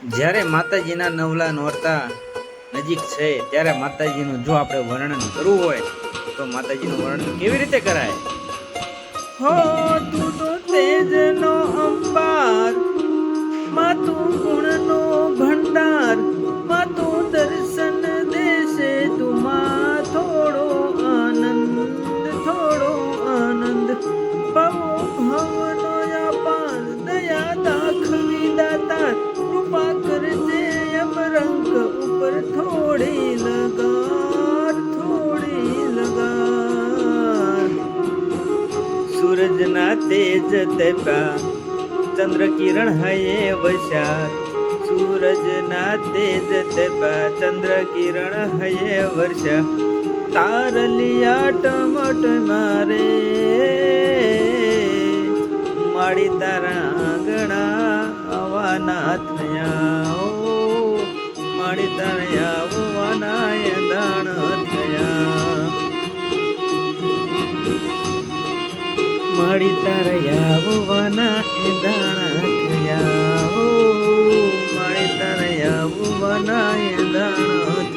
જ્યારે માતાજીના નવલા નોરતા નજીક છે ત્યારે માતાજીનું જો આપણે વર્ણન કરવું હોય તો માતાજીનું વર્ણન કેવી રીતે કરાય? હો તું તો તેજનો અંબાર, માં તું ગુણનો ભંડાર, માં તું દર્શન દેશે, તું માં થોડો આનંદ ભવો ભવનો યાપાર, દયા દાખવી દાતાર, કૃપા કરજે અમરંક ઉપર થોડી લગાર. સૂરજના તેજ તેપા ચંદ્ર કિરણ હયે વસ્યા, સૂરજના તેજ તેપા ચંદ્ર કિરણ હયે વર્ષા, તારલિયા ટમટ મારે માડી તારા આંગણા આવવાના થયા, માડી તારા આવવાના દાણ થયા, માડી તારા આવવાના દાણા